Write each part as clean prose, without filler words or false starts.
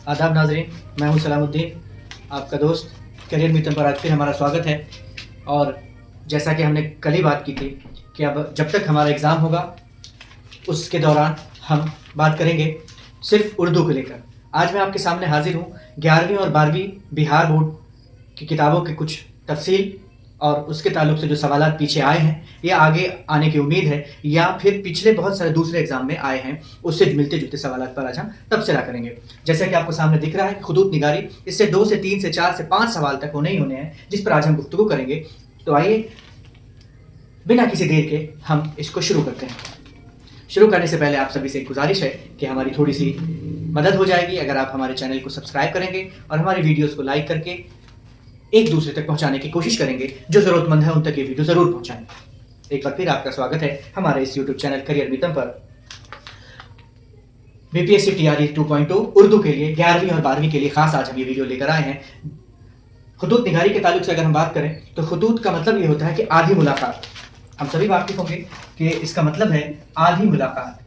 आदाब नाजरीन, मैं हूं सलामुद्दीन, आपका दोस्त। करियर मिशन पर आज फिर हमारा स्वागत है। और जैसा कि हमने कल ही बात की थी कि अब जब तक हमारा एग्ज़ाम होगा उसके दौरान हम बात करेंगे सिर्फ उर्दू को लेकर। आज मैं आपके सामने हाजिर हूँ 11वीं और 12वीं बिहार बोर्ड की किताबों के कुछ तफसील और उसके ताल्लुक से जो सवालात पीछे आए हैं या आगे आने की उम्मीद है या फिर पिछले बहुत सारे दूसरे एग्जाम में आए हैं उससे मिलते जुलते सवालात पर आज हम तबसरा करेंगे। जैसा कि आपको सामने दिख रहा है खुदूत निगारी, इससे 2 से 3 से 4 से 5 सवाल तक होने ही होने हैं जिस पर आज हम गुफ्तगू करेंगे। तो आइए बिना किसी देर के हम इसको शुरू करते हैं। शुरू करने से पहले आप सभी से एक गुजारिश है कि हमारी थोड़ी सी मदद हो जाएगी अगर आप हमारे चैनल को सब्सक्राइब करेंगे और हमारी वीडियोस को लाइक करके एक दूसरे तक पहुंचाने की कोशिश करेंगे। जो ज़रूरतमंद है उन तक ये वीडियो ज़रूर पहुंचाएं। एक बार फिर आपका स्वागत है हमारे इस यूट्यूब चैनल करियर मिशन पर। बीपीएससी टीआरई 2.2 उर्दू के लिए 11वीं और 12वीं के लिए खास आज हम ये वीडियो लेकर आए हैं। खुदूत निगारी के ताल्लुक से अगर हम बात करें तो खुदूत का मतलब ये होता है कि आधी मुलाकात। हम सभी वाकिफ होंगे कि इसका मतलब है आधी मुलाकात,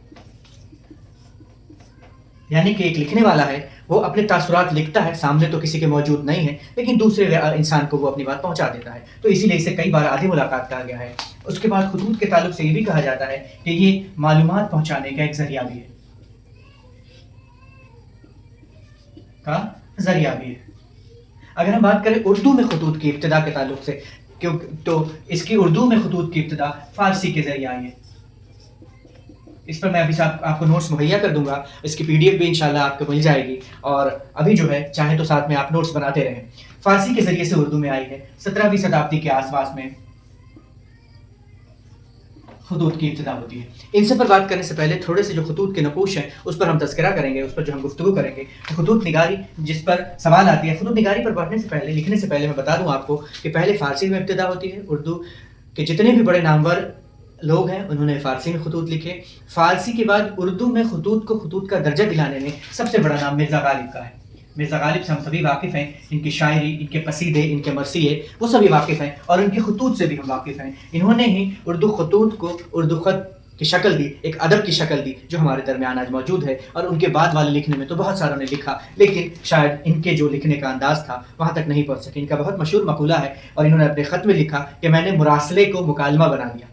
यानी कि एक लिखने वाला है वो अपने तासुरात लिखता है, सामने तो किसी के मौजूद नहीं है लेकिन दूसरे इंसान को वो अपनी बात पहुंचा देता है, तो इसीलिए इसे कई बार आधी मुलाकात कहा गया है। उसके बाद खुदूत के ताल्लुक से ये भी कहा जाता है कि ये मालूमात पहुंचाने का एक जरिया भी है। अगर हम बात करें उर्दू में खुदूत की इब्तिदा के ताल्लुक से, क्यों तो इसकी उर्दू में खुदूत की इब्तिदा फारसी के जरिए आई है। इस पर मैं अभी आपको नोट्स मुहैया कर दूंगा, इसकी पीडीएफ भी इंशाल्लाह आपको मिल जाएगी। और अभी जो है चाहे तो साथ में आप नोट्स बनाते रहें। फारसी के जरिए से उर्दू में आई है। 17वीं शताब्दी के आसपास में खुदूत की इब्तिदा होती है। इनसे पर बात करने से पहले थोड़े से जो खुतूत के नकूश हैं उस पर हम तज़किरा करेंगे, उस पर जो हम गुफ्तगू करेंगे। तो खुदूत निगारी जिस पर सवाल आती है, खुदूत निगारी पर पढ़ने से पहले, लिखने से पहले मैं बता दूं आपको कि पहले फारसी में इब्तिदा होती है। उर्दू के जितने भी बड़े नामवर लोग हैं उन्होंने फ़ारसी में खुतूत लिखे। फ़ारसी के बाद उर्दू में खुतूत को खुतूत का दर्जा दिलाने में सबसे बड़ा नाम मिर्ज़ा गालिब का है। मिर्ज़ा गालिब से हम सभी वाकिफ़ हैं, इनकी शायरी, इनके कसीदे, इनके मरसिए वो सभी वाकिफ़ हैं और इनके खुतूत से भी हम वाकिफ़ हैं। इन्होंने ही उर्दू खुतूत को उर्दू ख़त की शक्ल दी, एक अदब की शक्ल दी जो हमारे दरमियान आज मौजूद है। और उनके बाद वाले लिखने में तो बहुत सारों ने लिखा लेकिन शायद इनके जो लिखने का अंदाज़ था वहाँ तक नहीं पहुँच सके। इनका बहुत मशहूर मक़ूला है और इन्होंने अपने ख़त में लिखा कि मैंने मुरासले को मुकालमा बना दिया,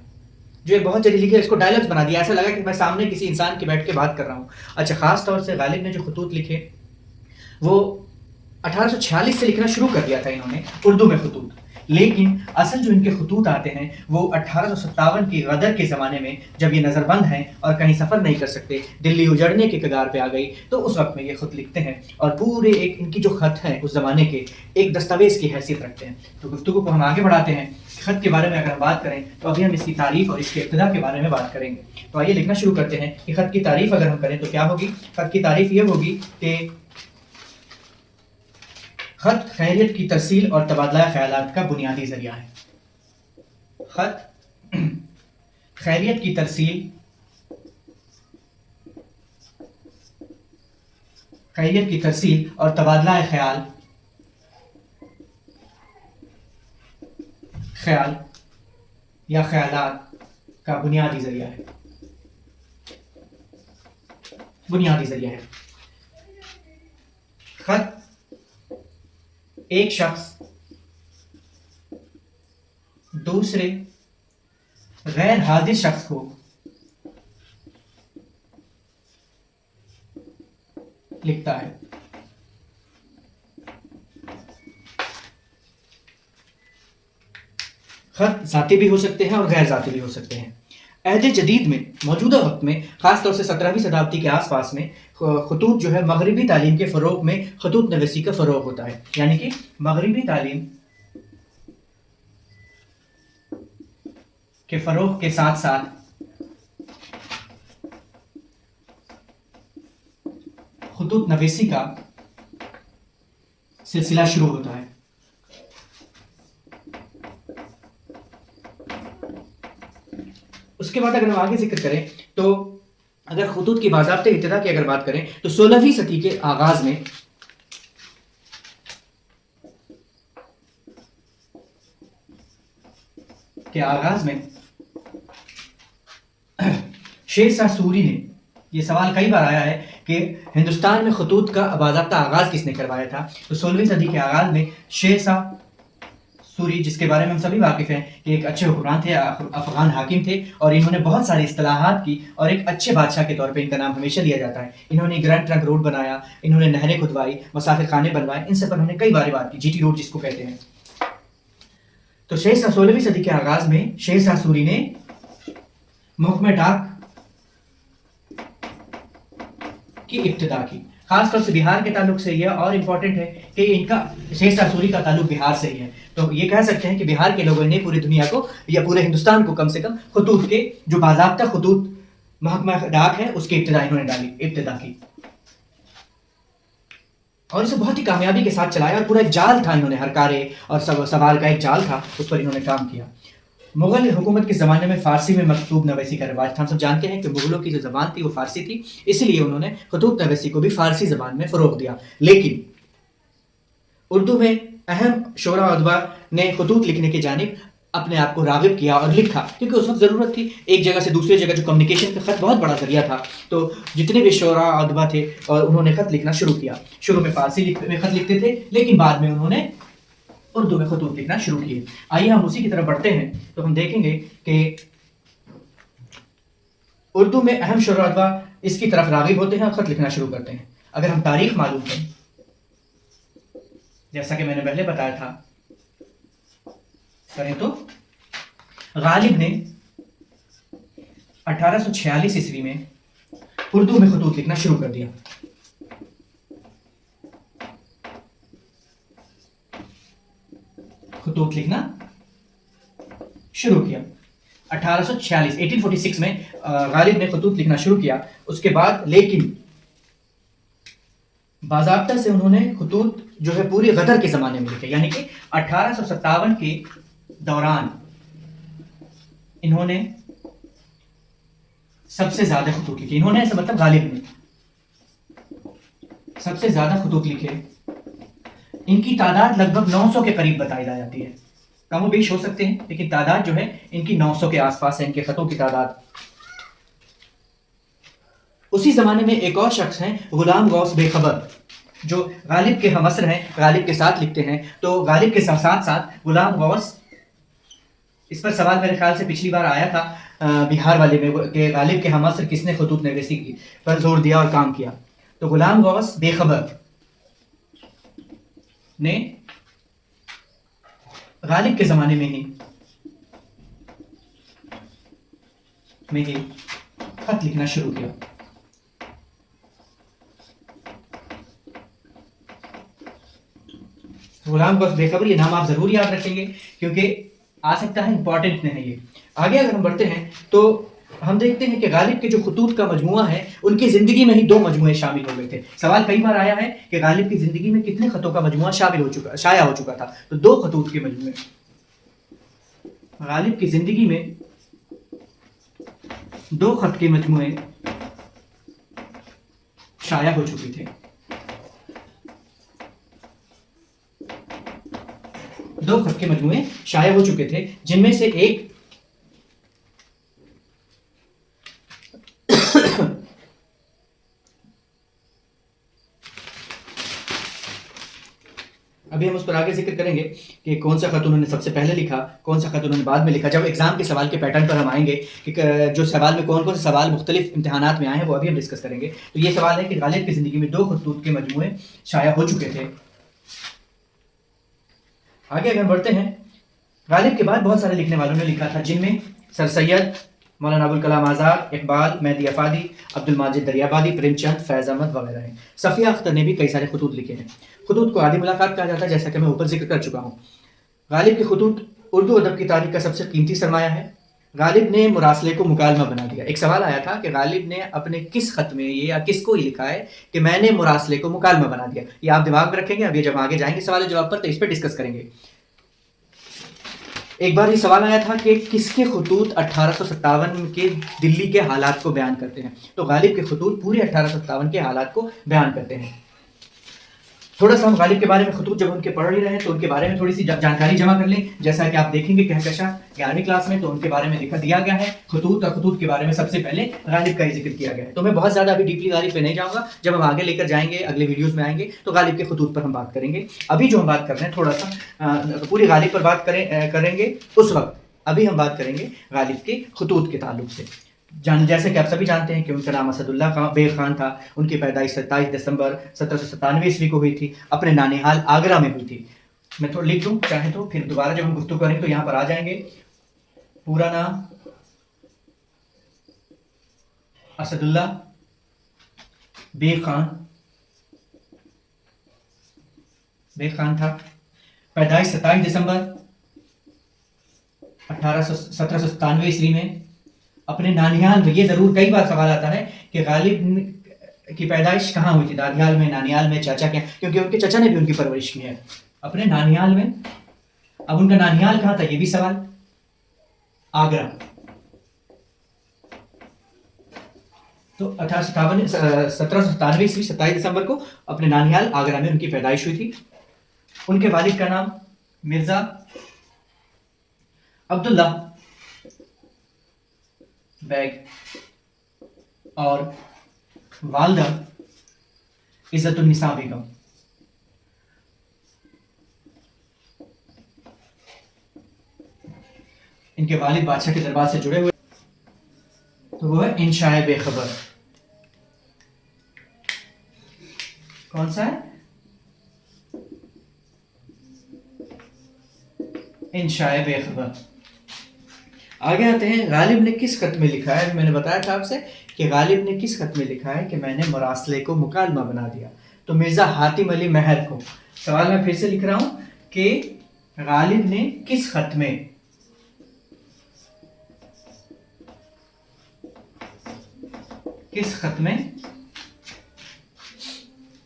जो एक बहुत जल्दी लिखे, इसको डायलॉग्स बना दिया। ऐसा लगा कि मैं सामने किसी इंसान के बैठ के बात कर रहा हूँ। अच्छा, ख़ास तौर से गालिब ने जो खुतूत लिखे वो 1846 से लिखना शुरू कर दिया था इन्होंने उर्दू में खुतूत, लेकिन असल जो इनके खुतूत आते हैं वो 1857 की गदर के ज़माने में, जब ये नज़रबंद हैं और कहीं सफ़र नहीं कर सकते, दिल्ली उजड़ने के कगार पे आ गई, तो उस वक्त में ये ख़ुद लिखते हैं और पूरे एक इनकी जो ख़त हैं उस ज़माने के एक दस्तावेज़ की हैसियत रखते हैं। तो गुफ्तगू को हम आगे बढ़ाते हैं। ख़त के बारे में अगर हम बात करें तो अभी हम इसकी तारीफ़ और इसके इब्तिदा के बारे में बात करेंगे। तो आइए लिखना शुरू करते हैं कि ख़त की तारीफ़ अगर हम करें तो क्या होगी। ख़त की तारीफ़ ये होगी कि ख़त खैरियत की तरसील और तबादला ख्यालात का बुनियादी ज़रिया है। ख़त खैरियत की तरसील, खैरियत की तरसील और तबादला ख्याल या ख्यालात का बुनियादी ज़रिया है। ख़त एक शख्स दूसरे गैर हाजिर शख्स को लिखता है। ख़त ज़ाती भी हो सकते हैं और गैर ज़ाती भी हो सकते हैं। अहद जदीद में, मौजूदा वक्त में, ख़ास तौर से 17वीं शताब्दी के आसपास में खुतूत जो है मगरबी तालीम के फ़रोग़ में खुतूत नवीसी का फ़रोग़ होता है, यानी कि मगरबी तालीम के फ़रोग़ के साथ साथ खुतूत नवीसी का सिलसिला शुरू होता है। उसके बाद अगर हम आगे जिक्र करें तो अगर खुतूत की बाज़ाब्ते इब्तिदा की अगर बात करें तो 16वीं सदी के आगाज़ में शेर शाह सूरी ने, ये सवाल कई बार आया है کہ ہندوستان میں خطوط کا باضابطہ آغاز کس نے کروایا تھا، تو 16ویں صدی کے آغاز میں شیر شاہ سوری، جس کے بارے میں ہم سبھی واقف ہیں کہ ایک اچھے حکمران تھے، افغان حاکم تھے، اور انہوں نے بہت ساری اصطلاحات کی، اور ایک اچھے بادشاہ کے طور پہ ان کا نام ہمیشہ لیا جاتا ہے۔ انہوں نے گرینڈ ٹرنک روڈ بنایا، انہوں نے نہریں کھدوائی، مسافر خانے بنوائے، ان سب پر انہوں نے کئی بار بات کی، جی ٹی روڈ جس کو کہتے ہیں۔ تو شیر شاہ 16ویں صدی کے آغاز میں شیر شاہ سوری نے محکمہ ڈاک کی ابتدا کی، خاص طور سے بہار کے تعلق سے یہ اور امپورٹنٹ ہے کہ ان کا شیر شاہ سوری کا تعلق بہار سے ہی ہے، تو یہ کہہ سکتے ہیں کہ بہار کے لوگوں نے پوری دنیا کو یا پورے ہندوستان کو کم سے کم خطوط کے جو باضابطہ خطوط محکمہ ڈاک ہے اس کی ابتدا انہوں نے ابتدا کی، اور اسے بہت ہی کامیابی کے ساتھ چلایا، اور پورا ایک جال تھا، انہوں نے ہر کارے اور سوال کا ایک جال تھا، اس پر انہوں نے کام کیا۔ مغل حکومت کے زمانے میں فارسی میں مکتوب نویسی کا رواج تھا، ہم سب جانتے ہیں کہ مغلوں کی جو زبان تھی وہ فارسی تھی، اس لیے انہوں نے خطوط نویسی کو بھی فارسی زبان میں فروغ دیا، لیکن اردو میں اہم شعراء و ادبا نے خطوط لکھنے کی جانب اپنے آپ کو راغب کیا اور لکھا، کیونکہ اس وقت ضرورت تھی، ایک جگہ سے دوسری جگہ جو کمیونیکیشن کا خط بہت بڑا ذریعہ تھا، تو جتنے بھی شعراء و ادبا تھے اور انہوں نے خط لکھنا شروع کیا۔ شروع میں فارسی میں خط لکھتے تھے، لیکن بعد میں انہوں نے اردو میں خطوط لکھنا شروع کیے۔ آئیے ہم اسی کی طرف بڑھتے ہیں، تو ہم دیکھیں گے کہ اردو میں اہم شعراء و ادبا اس کی طرف راغب ہوتے ہیں اور خط لکھنا شروع کرتے ہیں۔ اگر ہم تاریخ معلوم کریں، جیسا کہ میں نے پہلے بتایا تھا، کریں تو غالب نے 1846 عیسوی میں اردو میں خطوط لکھنا شروع کر دیا۔ خطوط لکھنا شروع کیا 1846 میں غالب نے خطوط لکھنا شروع کیا، اس کے بعد لیکن باضابطہ سے انہوں نے خطوط جو ہے پوری غدر کے زمانے میں لکھے، یعنی کہ 1857 کے دوران انہوں نے سب سے زیادہ خطوط لکھے، انہوں نے ایسا مطلب غالب نے سب سے زیادہ خطوط لکھے، ان کی تعداد لگ بھگ 900 کے قریب بتائی جاتی ہے، کم و بیش ہو سکتے ہیں لیکن تعداد جو ہے ان کی 900 کے آس پاس ہے، ان کے خطوں کی تعداد۔ اسی زمانے میں ایک اور شخص ہیں غلام غوث بے خبر، جو غالب کے ہم عصر ہیں، غالب کے ساتھ لکھتے ہیں، تو غالب کے ساتھ ساتھ غلام غوث، اس پر سوال میرے خیال سے پچھلی بار آیا تھا بہار والے میں کہ غالب کے ہم عصر کس نے خطوط نویسی کی پر زور دیا اور کام کیا، تو غلام غوث بے خبر نے غالب کے زمانے میں ہی خط لکھنا شروع کیا۔ غلام غوث بے خبر، یہ نام آپ ضرور یاد رکھیں گے کیونکہ آ سکتا ہے، امپورٹنٹ نہیں ہے یہ۔ آگے اگر ہم بڑھتے ہیں تو ہم دیکھتے ہیں کہ غالب کے جو خطوط کا مجموعہ ہے، ان کی زندگی میں ہی 2 مجموعے شامل ہو گئے تھے۔ سوال کئی بار آیا ہے کہ غالب کی زندگی میں کتنے خطوں کا مجموعہ شائع ہو چکا تھا، تو 2 خطوط کے مجموعے غالب کی زندگی میں 2 خط کے مجموعے شائع ہو چکے تھے، 2 خط کے مجموعے شائع ہو چکے تھے، جن میں سے ایک ابھی ہم اس پر آگے ذکر کریں گے کہ کون سا خط انہوں نے سب سے پہلے لکھا، کون سا خط انہوں نے بعد میں لکھا۔ جب ایگزام کے سوال کے پیٹرن پر ہم آئیں گے کہ جو سوال میں کون سے سوال مختلف امتحانات میں آئے ہیں وہ ابھی ہم ڈسکس کریں گے، تو یہ سوال ہے کہ غالب کی زندگی میں 2 خطوط کے مجموعے شائع ہو چکے تھے۔ آگے اگر بڑھتے ہیں، غالب کے بعد بہت سارے لکھنے والوں نے لکھا تھا، جن میں سر سید، مولانا ابوالکلام آزاد، اقبال، مہدی افادی، عبد الماجد دریابادی، پریم چند، فیض احمد وغیرہ ہیں۔ صفیہ اختر نے بھی کئی سارے خطوط لکھے ہیں۔ خطوط کو عادی ملاقات کہا جاتا ہے، جیسا کہ میں اوپر ذکر کر چکا ہوں۔ غالب کے خطوط اردو ادب کی تاریخ کا سب سے قیمتی سرمایہ ہے۔ غالب نے مراسلے کو مکالمہ بنا دیا۔ ایک سوال آیا تھا کہ غالب نے اپنے کس خط میں یہ یا کس کو ہی لکھا ہے کہ میں نے مراسلے کو مکالمہ بنا دیا، یہ آپ دماغ میں رکھیں گے، اب یہ جب آگے جائیں گے سوال و جواب پر تو اس پہ ڈسکس کریں گے۔ ایک بار یہ سوال آیا تھا کہ کس کے خطوط 1857 کے دلی کے حالات کو بیان کرتے ہیں، تو غالب کے خطوط پورے 1857 کے حالات کو بیان کرتے ہیں۔ थोड़ा सा हम गालिब के बारे में खतूत जब उनके पढ़ ही रहे हैं तो उनके बारे में थोड़ी सी जानकारी जमा कर लें। जैसा कि आप देखेंगे कहकशा 11वीं क्लास में, तो उनके बारे में लिखा दिया गया है खतूत, और खतूत के बारे में सबसे पहले गालिब का ही जिक्र किया गया है। तो मैं बहुत ज़्यादा अभी डीपली गालिब पे नहीं जाऊँगा, जब हम आगे लेकर जाएंगे अगले वीडियोज़ में आएंगे तो गालिब के खतूत पर हम बात करेंगे। अभी जो हम बात कर रहे हैं थोड़ा सा पूरी गालिब पर बात करेंगे उस वक्त, अभी हम बात करेंगे गालिब के खतूत के ताल्लुक से। जैसे कि आप सभी जानते हैं कि उनका नाम असदुल्ला बेग खान था। उनकी पैदाइश 27 दिसंबर 1797 ईस्वी को हुई थी, अपने नानिहाल आगरा में हुई थी। मैं थोड़ा लिख दूँ चाहे तो, फिर दोबारा जब हम गुफ्तगू करेंगे तो यहाँ पर आ जाएंगे। पूरा नाम असदुल्ला बेग खान था। पैदाइश 27 दिसंबर 1797 ईस्वी में अपने नानिहाल में। ये ज़रूर कई बार सवाल आता है कि गालिब की पैदाइश कहाँ हुई थी, दादियाल में, नानियाल में, चाचा के, क्योंकि उनके चाचा ने भी उनकी परवरिश की है अपने नानियाल में। अब उनका नानियाल कहाँ था ये भी सवाल, आगरा। तो 1797 ईस्वी 27 दिसंबर को अपने नानियाल आगरा में उनकी पैदाइश हुई थी। उनके वालिद का नाम मिर्ज़ा अब्दुल्ला बैग और वालदा इज़्ज़तुन्निसा बेगम। इनके वालिद बादशाह के दरबार से जुड़े हुए, तो वो है इंशाए बेखबर। कौन सा है? इंशाए बेखबर। आगे आते हैं, गालिब ने किस खत में लिखा है। मैंने बताया था आपसे कि गालिब ने किस खत में लिखा है कि मैंने मरासले को मुकालमा बना दिया। तो मिर्ज़ा हातिम अली महर को, सवाल मैं फिर से लिख रहा हूं कि गालिब ने किस खत में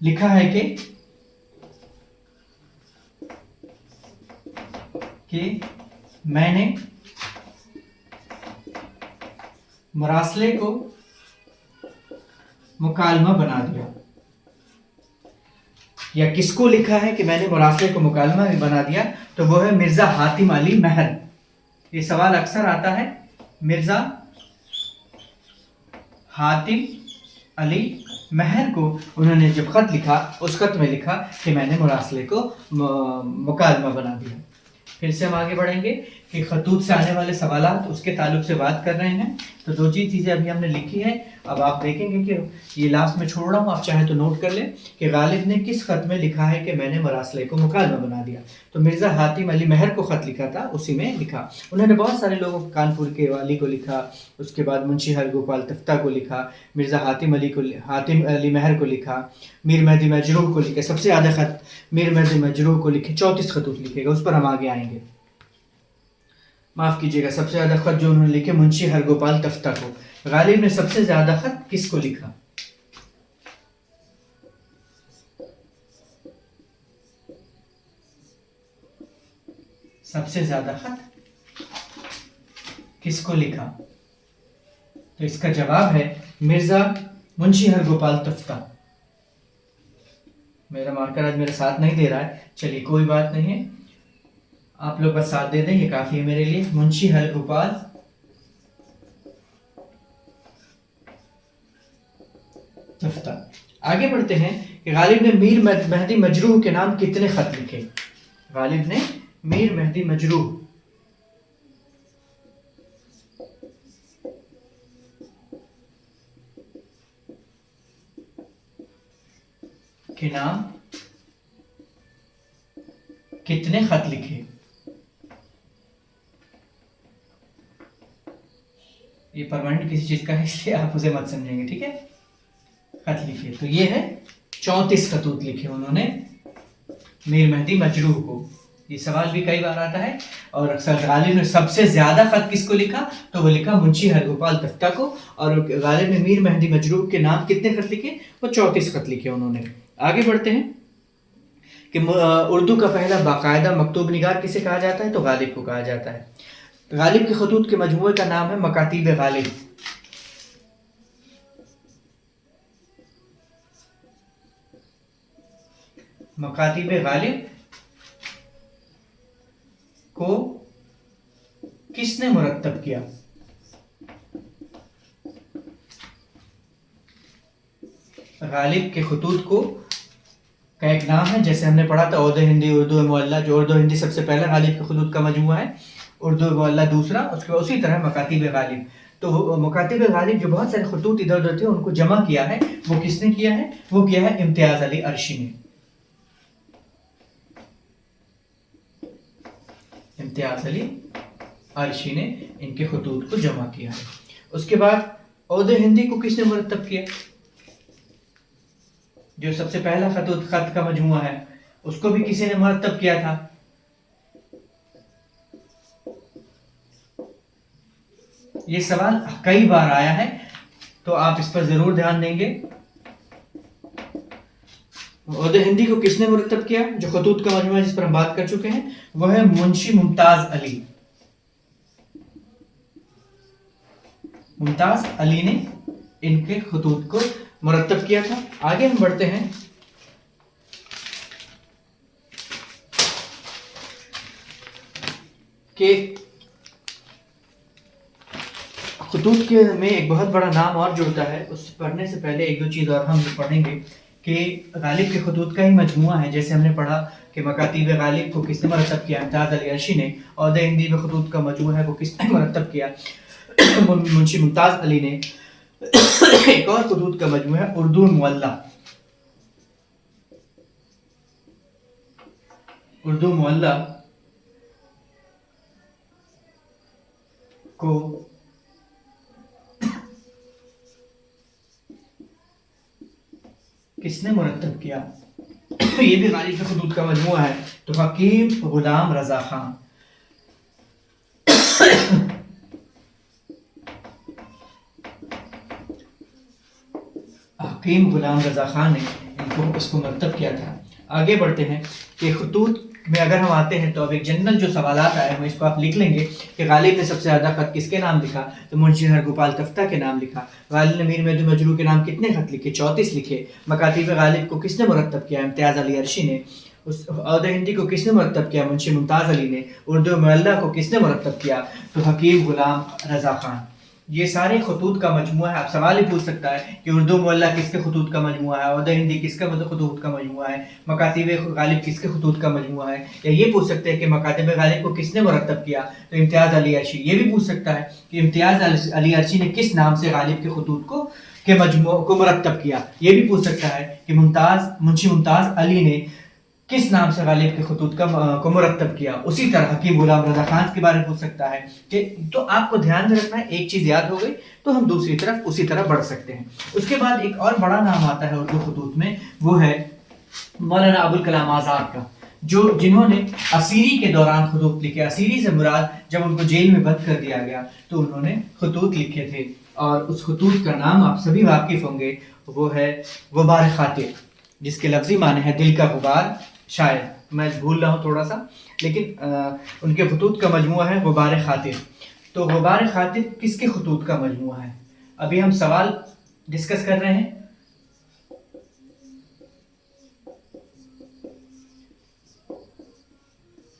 लिखा है कि मैंने मरासले को मुकालमा बना दिया, या किसको लिखा है कि मैंने मरासले को मुकालमा बना दिया, तो वो है मिर्ज़ा हातिम अली महर। ये सवाल अक्सर आता है। मिर्ज़ा हातिम अली महर को उन्होंने जब खत लिखा, उस खत में लिखा कि मैंने मरासले को मुकालमा बना दिया। फिर से हम आगे बढ़ेंगे कि खतूत से आने वाले सवालात, उसके ताल्लुक से बात कर रहे हैं। तो दो चीज़ें अभी हमने लिखी है। अब आप देखेंगे कि ये लास्ट में छोड़ रहा हूँ, आप चाहे तो नोट कर लें कि गालिब ने किस खत में लिखा है कि मैंने मरासले को मुकालमा बना दिया। तो मिर्ज़ा हातिम अली महर को ख़त लिखा था, उसी में लिखा। उन्होंने बहुत सारे लोगों, कानपुर के वाली को लिखा, उसके बाद मुंशी हरगोपाल तफ्ता को लिखा, मिर्ज़ा हातिम अली महर को लिखा, मीर मेहदी मजरूह को लिखे। सबसे ज़्यादा ख़त मीर मेहदी मजरूह को लिखे, 34 खतूत लिखेगा, उस पर हम आगे आएंगे। माफ़ कीजिएगा, सबसे ज़्यादा ख़त जो उन्होंने लिखे मुंशी हरगोपाल तफ्ता को। गालिब ने सबसे ज़्यादा ख़त किसको लिखा? सबसे ज़्यादा ख़त किसको लिखा? तो इसका जवाब है मिर्ज़ा मुंशी हरगोपाल तफ्ता। मेरा मार्कर आज मेरे साथ नहीं दे रहा है, चलिए कोई बात नहीं है, आप लोग बस साथ दे दें, ये काफ़ी है मेरे लिए। मुंशी हरगोपाल तफ्ता। आगे बढ़ते हैं कि गालिब ने मीर मेहदी मजरूह के नाम कितने ख़त लिखे? गालिब ने मीर मेहदी मजरूह के नाम कितने खत लिखे? ये परमानेंट किसी चीज का है, इसलिए आप उसे मत समझेंगे, ठीक है। खत लिखे, तो ये है 34 खतूत लिखे उन्होंने मीर मेहदी मजरूह को। ये सवाल भी कई बार आता है। और अक्सर गालिब ने सबसे ज्यादा खत किसको लिखा? तो वो लिखा मुंशी हरगोपाल तफ्ता को। और गालिब ने मीर मेहदी मजरूह के नाम कितने खत लिखे? वो 34 खत लिखे उन्होंने। आगे बढ़ते हैं कि उर्दू का पहला बाकायदा मकतूब निगार किसे कहा जाता है? तो गालिब को कहा जाता है। गालिब के खतूत के मजमूए का नाम है मकातीब गालिब। मकातिब गालिब को किसने मुरत्तब किया? गालिब के खतूत को का एक नाम है, जैसे हमने पढ़ा था उर्दू हिंदी उर्दू मुअल्ला, जो उर्दू हिंदी सबसे पहला गालिब के खतूत का मजमूआ है, उर्दू मुअल्ला दूसरा, उसके बाद उसी तरह मकातिब गालिब। तो मकातिब गालिब जो बहुत सारे खतूत इधर उधर थे उनको जमा किया है, वो किसने किया है? वो किया है इम्तियाज अली अरशी ने। इम्तियाज अली अरशी ने इनके खतूत को जमा किया है। उसके बाद उर्दू हिंदी को किसने मुरत्तब किया? जो सबसे पहला खत का मजमुआ है उसको भी किसी ने मुरत्तब किया था। ये सवाल कई बार आया है, तो आप इस पर जरूर ध्यान देंगे। उर्दू हिंदी को किसने मुरत्तब किया? जो खतूत का मजमुआ जिस पर हम बात कर चुके हैं वो है मुंशी मुमताज अली। मुमताज अली ने इनके खतूत को मुरत्तब किया था। आगे हम बढ़ते हैं। कि खतूत के में एक बहुत बड़ा नाम और जुड़ता है, उस पढ़ने से पहले एक दो चीज़ और हम पढ़ेंगे कि गालिब के खतूत का ही मजमुआ है। जैसे हमने पढ़ा कि मकातिब गालिब को किसने मुरत्तब किया? इम्तियाज अली अरशी ने। और हिंदी में खतूत का मजमुआ है वो किसने मुरत्तब किया? मुंशी मुमताज अली ने। एक और खतूत का मजमुआ है उर्दू मुअल्ला। उर्दू मुअल्ला को किसने मुरत्तब किया? ये भी गालिब के खतूत का मजमुआ है। तो हकीम गुलाम रजा खान। हकीम गुलाम रजा खान ने इनको इसको मुरत्तब किया था। आगे बढ़ते हैं कि खतूत में अगर हम आते हैं तो अब एक जनरल जो सवालात आए हैं इसको आप लिख लेंगे कि गालिब ने सबसे ज़्यादा खत किसके नाम लिखा? तो मुंशी हरगोपाल तफ्ता के नाम लिखा। गालिब ने मीर मेहदी मजरूह के नाम कितने खत लिखे? 34 लिखे। मकातिब गालिब को किसने मुरत्तब किया? इम्तियाज अली अरशी ने। उस उर्दू हिंदी को किसने मुरत्तब किया? मुंशी मुमताज अली ने। उर्दू मुअल्ला को किसने मुरत्तब किया? तो हकीम गुलाम रजा खान। ये सारे खतूत का मजमुआ है। आप सवाल ही पूछ सकता है कि उर्दू मुअल्ला किसके खतूत का मजमुआ है, उर्दू हिंदी किसका खतूत का मजमुआ है, मकातिब गालिब किसके खतूत का मजमुआ है। या ये पूछ सकते हैं कि मकातिब गालिब को किसने मुरत्तब किया? तो इम्तियाज अली अरशी। ये भी पूछ सकता है कि इम्तियाज अली अरशी ने किस नाम से गालिब के खतूत के मजमुए को मुरत्तब किया। ये भी पूछ सकता है कि मुंशी मुमताज अली ने किस नाम से गालिब के खतूत को मुरत्तब किया। उसी तरह हकीम गुलाम रजा खान के बारे में पूछ सकता है कि तो आपको ध्यान में रखना है, एक चीज याद हो गई तो हम दूसरी तरफ उसी तरह बढ़ सकते हैं। उसके बाद एक और बड़ा नाम आता है उर्दू खतूत में, वो है मौलाना अबुल कलाम आजाद का, जो जिन्होंने असीरी के दौरान खतूत लिखे। असीरी से मुराद जब उनको जेल में बंद कर दिया गया तो उन्होंने खतूत लिखे थे, और उस खतूत का नाम आप सभी वाकिफ होंगे, वो है गुबार खातिर, जिसके लफ्जी माने हैं दिल का गुबार। शायद मैं भूल रहा हूँ थोड़ा सा, लेकिन उनके खतूत का मजमुआ है गुबार खातिर। तो गुबार खातिर किसके खतूत का मजमुआ है? अभी हम सवाल डिस्कस कर रहे हैं।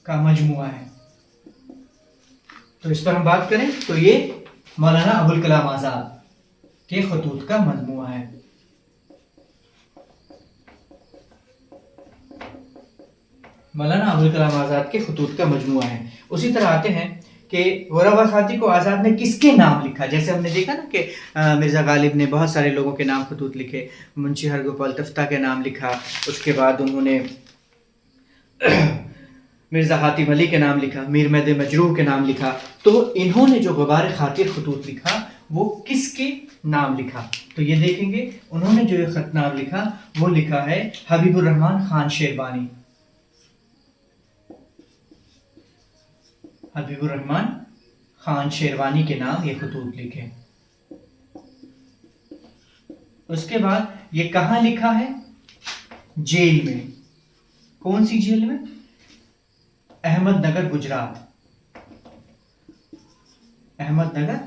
का मजमुआ है, तो इस पर हम बात करें तो ये मौलाना अबुल कलाम आजाद के खतूत का मजमुआ है। मौलाना अबुल कलाम आजाद के खतूत का मजमुआ है। उसी तरह आते हैं कि गुबार खातिर को आज़ाद ने किसके नाम लिखा। जैसे हमने देखा ना कि मिर्ज़ा गालिब ने बहुत सारे लोगों के नाम खतूत लिखे। मुंशी हरगोपाल तफ्ता के नाम लिखा, उसके बाद उन्होंने मिर्ज़ा हातिम अली के नाम लिखा, मीर मेहदी मजरूह के नाम लिखा। तो इन्होंने जो गुबार खातिर खतूत लिखा वो किसके नाम लिखा? तो ये देखेंगे, उन्होंने जो ये खत नाम लिखा वो लिखा है हबीबुर रहमान खान शेरबानी। हबीबुर रहमान खान शेरवानी के नाम ये खतूत लिखे। उसके बाद ये कहाँ लिखा है? जेल में। कौन सी जेल में? अहमदनगर गुजरात। अहमदनगर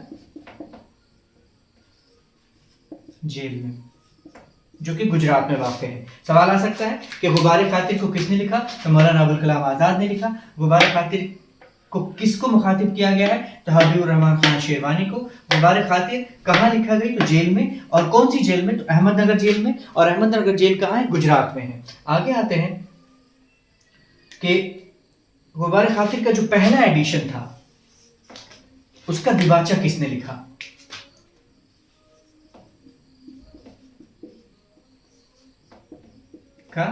जेल में। جو کہ گجرات میں واقع ہے. سوال آ سکتا ہے کہ غبار خاطر کو کس نے لکھا؟ تو مولانا ابوالکلام آزاد نے لکھا. غبار خاطر کو کس کو مخاطب کیا گیا ہے؟ تو حبیب الرحمان خان شیروانی کو. غبار خاطر کہاں لکھا گئی؟ تو جیل میں. اور کون سی جیل میں؟ تو احمد نگر جیل میں. اور احمد نگر جیل کہاں ہے؟ گجرات میں ہے. آگے آتے ہیں کہ غبار خاطر کا جو پہلا ایڈیشن تھا اس کا دیباچہ کس نے لکھا؟ کا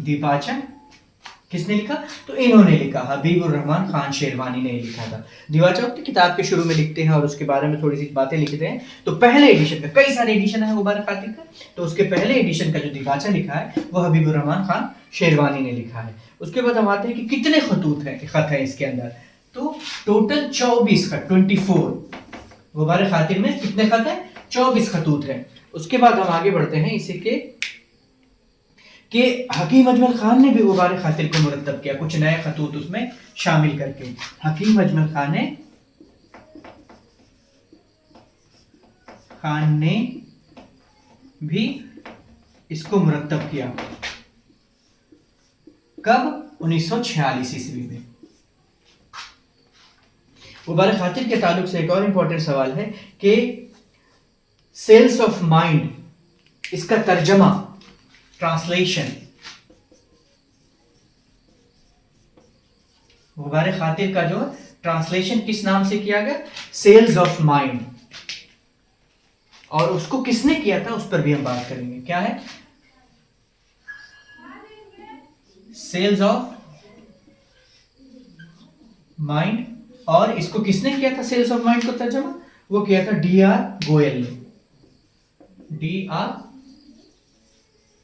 دیباچہ کس نے لکھا؟ تو انہوں نے لکھا، حبیب الرحمان خان شیروانی نے لکھا تھا. دیباچہ کتاب کے شروع میں لکھتے ہیں اور اس کے بارے میں تھوڑی سی باتیں لکھتے ہیں. تو پہلے ایڈیشن کا، کئی سارے ایڈیشن ہیں غبار خاطر کا، تو اس کے پہلے ایڈیشن کا جو دیباچہ لکھا ہے وہ حبیب الرحمان خان شیروانی نے لکھا ہے. اس کے بعد ہم آتے ہیں کہ کتنے خط ہیں اس کے اندر. تو ٹوٹل 24 خط، 24. غبار خاطر میں کتنے خط ہیں؟ 24 خطوط ہیں. اس کے بعد ہم آگے بڑھتے ہیں اسی کے کہ حکیم اجمل خان نے بھی غبار خاطر کو مرتب کیا، کچھ نئے خطوط اس میں شامل کر کے. حکیم اجمل خان نے بھی اس کو مرتب کیا. کب؟ 1946 عیسوی میں. غبار خاطر کے تعلق سے ایک اور امپورٹنٹ سوال ہے کہ سیلز آف مائنڈ، اس کا ترجمہ، ٹرانسلیشن، غبار خاطر کا جو ٹرانسلیشن کس نام سے کیا گیا؟ Cells of mind. اور اس کو کس نے کیا تھا اس پر بھی ہم بات کریں گے. کیا ہے سیلز آف مائنڈ؟ اور اس کو کس نے کیا تھا سیلز آف مائنڈ کو ترجمہ؟ وہ کیا تھا ڈی آر گوئل نے. ڈی آر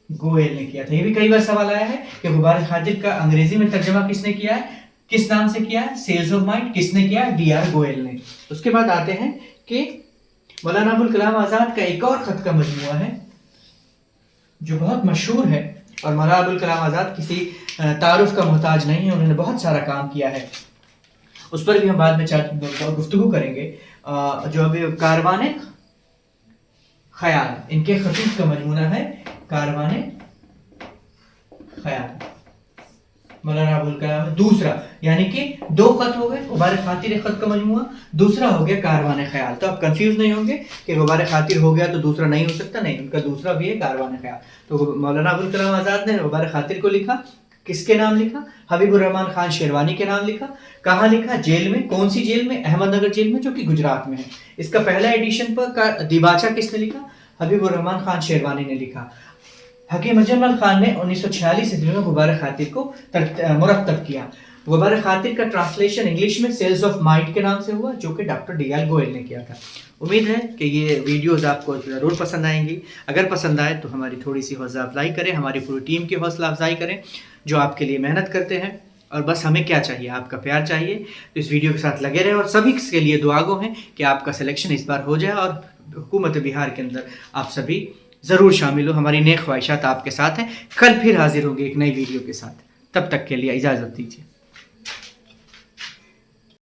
گوئل نے کیا تھا. یہ بھی کئی بار سوال آیا ہے کہ غبار خاطر کا انگریزی میں ترجمہ کس نے کیا ہے، کس نام سے کیا ہے؟ Cells of mind. کس نے کیا؟ ڈی آر گوئل نے. اس کے بعد آتے ہیں کہ مولانا ابوالکلام آزاد کا ایک اور خط کا مجموعہ ہے جو بہت مشہور ہے، اور مولانا ابوالکلام آزاد کسی تعارف کا محتاج نہیں ہے، انہوں نے بہت سارا کام کیا ہے. اس پر بھی ہم بعد میں گفتگو کریں گے. جو ابھی کاروان خیال، ان کے خطوط کا مجموعہ ہے کاروان خیال. مولانا ابوالکلام دوسرا، یعنی کہ 2 خط ہو گئے. غبار خاطر ایک خط کا مجموعہ، دوسرا ہو گیا کاروان خیال. تو آپ کنفیوز نہیں ہوں گے کہ غبار خاطر ہو گیا تو دوسرا نہیں ہو سکتا، نہیں، ان کا دوسرا بھی ہے کاروان خیال. تو مولانا ابوالکلام آزاد نے غبار خاطر کو لکھا، کس کے نام لکھا؟ حبیب الرحمان خان شیروانی کے نام لکھا. کہاں لکھا؟ جیل میں. کون سی جیل میں؟ احمد نگر جیل میں، جو کہ گجرات میں ہے. اس کا پہلا ایڈیشن پر دیباچہ کس نے لکھا؟ حبیب الرحمان خان شیروانی نے لکھا. حکیم اجمل خان نے 1946 عیسوی میں غبار خاطر کو مرتب کیا. غبار خاطر کا ٹرانسلیشن انگلش میں سیلز آف مائنڈ کے نام سے ہوا، جو کہ ڈاکٹر ڈی ایل گوئل نے کیا تھا. امید ہے کہ یہ ویڈیوز آپ کو ضرور پسند آئیں گی. اگر پسند آئے تو ہماری تھوڑی سی حوصلہ افزائی کریں، ہماری پوری ٹیم کی حوصلہ افزائی کریں جو آپ کے لیے محنت کرتے ہیں. اور بس ہمیں کیا چاہیے؟ آپ کا پیار چاہیے. تو اس ویڈیو کے ساتھ لگے رہیں، اور سبھی کے لیے دعا گو ہیں کہ آپ کا سلیکشن اس بار ہو جائے اور حکومت بہار کے اندر آپ سبھی ضرور شامل ہو. ہماری نیک خواہشات آپ کے ساتھ ہیں. کل پھر حاضر ہوں گے ایک نئی ویڈیو کے ساتھ. تب تک کے لیے اجازت دیجیے.